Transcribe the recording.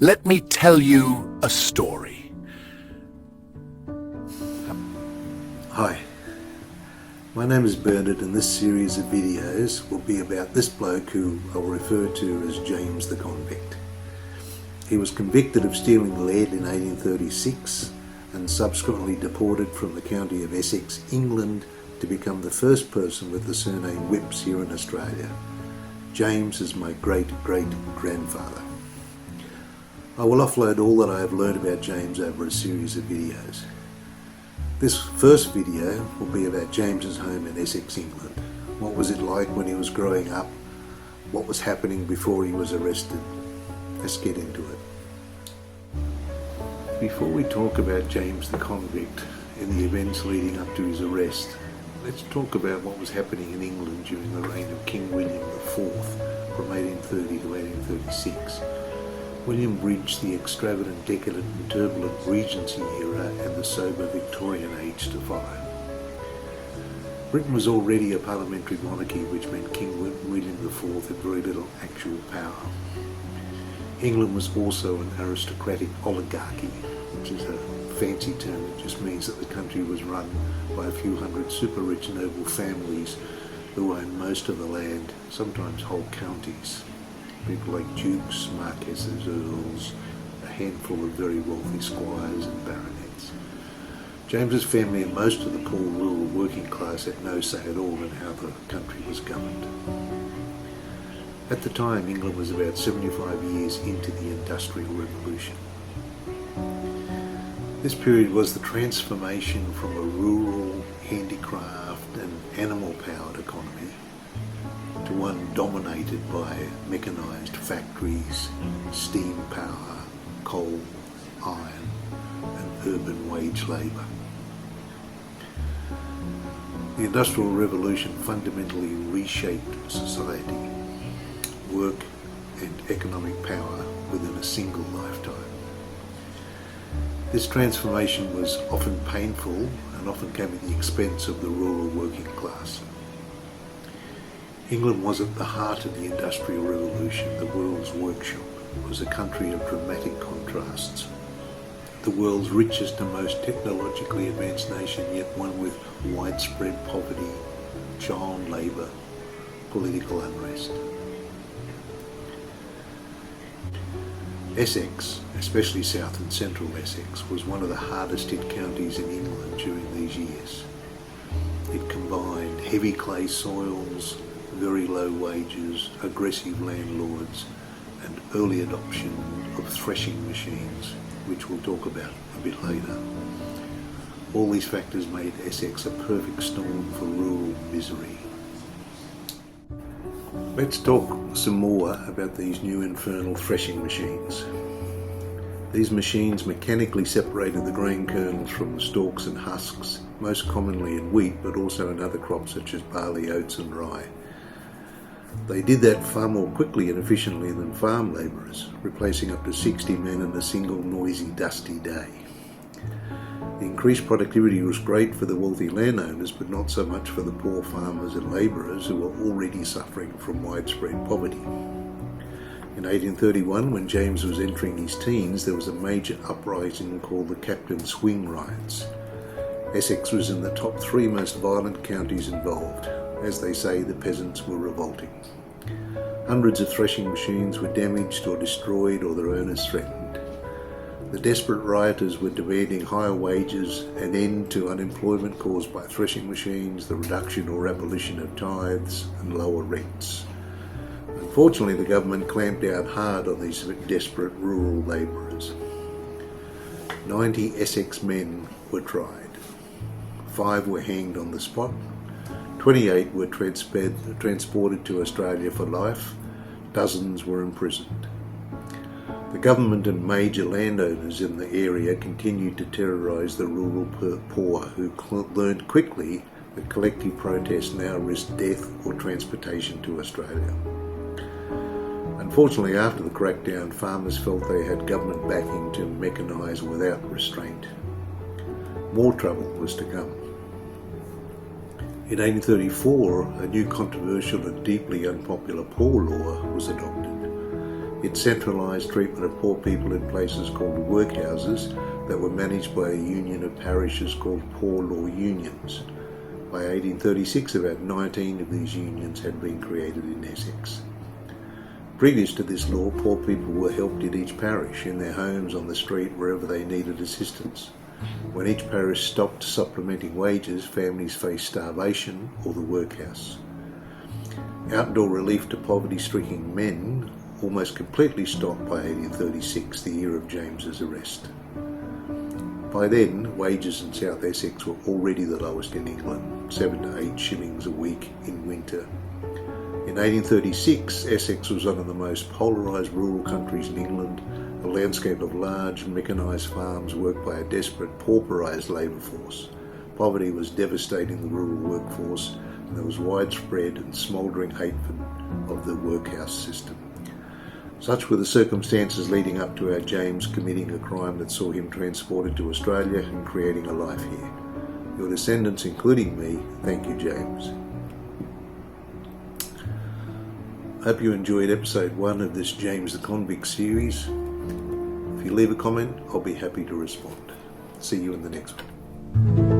let me tell you a story. Hi, my name is Bernard, and this series of videos will be about this bloke who I'll refer to as James the Convict. He was convicted of stealing lead in 1836 and subsequently deported from the county of Essex, England, to become the first person with the surname Whipps here in Australia. James is my great-great-grandfather. I will offload all that I have learned about James over a series of videos. This first video will be about James's home in Essex, England. What was it like when he was growing up? What was happening before he was arrested? Let's get into it. Before we talk about James the Convict and the events leading up to his arrest, let's talk about what was happening in England during the reign of King William IV from 1830 to 1836. William bridged the extravagant, decadent and turbulent Regency era and the sober Victorian age to follow. Britain was already a parliamentary monarchy, which meant King William IV had very little actual power. England was also an aristocratic oligarchy, which is a fancy term. It just means that the country was run by a few hundred super rich noble families who owned most of the land, sometimes whole counties. People like dukes, marquesses, earls, a handful of very wealthy squires and baronets. James's family and most of the poor rural working class had no say at all in how the country was governed. At the time, England was about 75 years into the Industrial Revolution. This period was the transformation from a rural, handicraft and animal-powered economy to one dominated by mechanised factories, steam power, coal, iron and urban wage labour. The Industrial Revolution fundamentally reshaped society, work and economic power within a single lifetime. This transformation was often painful and often came at the expense of the rural working class. England was at the heart of the Industrial Revolution, the world's workshop. It was a country of dramatic contrasts. The world's richest and most technologically advanced nation, yet one with widespread poverty, child labour, political unrest. Essex, especially south and central Essex, was one of the hardest hit counties in England during these years. It combined heavy clay soils, very low wages, aggressive landlords and early adoption of threshing machines, which we'll talk about a bit later. All these factors made Essex a perfect storm for rural misery. Let's talk some more about these new infernal threshing machines. These machines mechanically separated the grain kernels from the stalks and husks, most commonly in wheat, but also in other crops such as barley, oats and rye. They did that far more quickly and efficiently than farm labourers, replacing up to 60 men in a single noisy, dusty day. The increased productivity was great for the wealthy landowners, but not so much for the poor farmers and labourers who were already suffering from widespread poverty. In 1831, when James was entering his teens, there was a major uprising called the Captain Swing Riots. Essex was in the top 3 most violent counties involved. As they say, the peasants were revolting. Hundreds of threshing machines were damaged or destroyed, or their owners threatened. The desperate rioters were demanding higher wages, an end to unemployment caused by threshing machines, the reduction or abolition of tithes, and lower rents. Unfortunately, the government clamped down hard on these desperate rural labourers. 90 Essex men were tried. 5 were hanged on the spot. 28 were transported to Australia for life. Dozens were imprisoned. The government and major landowners in the area continued to terrorise the rural poor, who learned quickly that collective protest now risked death or transportation to Australia. Unfortunately, after the crackdown, farmers felt they had government backing to mechanise without restraint. More trouble was to come. In 1834, a new controversial and deeply unpopular poor law was adopted. It centralised treatment of poor people in places called workhouses that were managed by a union of parishes called poor law unions. By 1836, about 19 of these unions had been created in Essex. Previous to this law, poor people were helped in each parish, in their homes, on the street, wherever they needed assistance. When each parish stopped supplementing wages, families faced starvation or the workhouse. Outdoor relief to poverty-stricken men almost completely stopped by 1836, the year of James's arrest. By then, wages in South Essex were already the lowest in England, 7 to 8 shillings a week in winter. In 1836, Essex was one of the most polarised rural countries in England, a landscape of large mechanised farms worked by a desperate, pauperised labour force. Poverty was devastating the rural workforce, and there was widespread and smouldering hatred of the workhouse system. Such were the circumstances leading up to our James committing a crime that saw him transported to Australia and creating a life here. Your descendants, including me, thank you, James. I hope you enjoyed episode 1 of this James the Convict series. If you leave a comment, I'll be happy to respond. See you in the next one.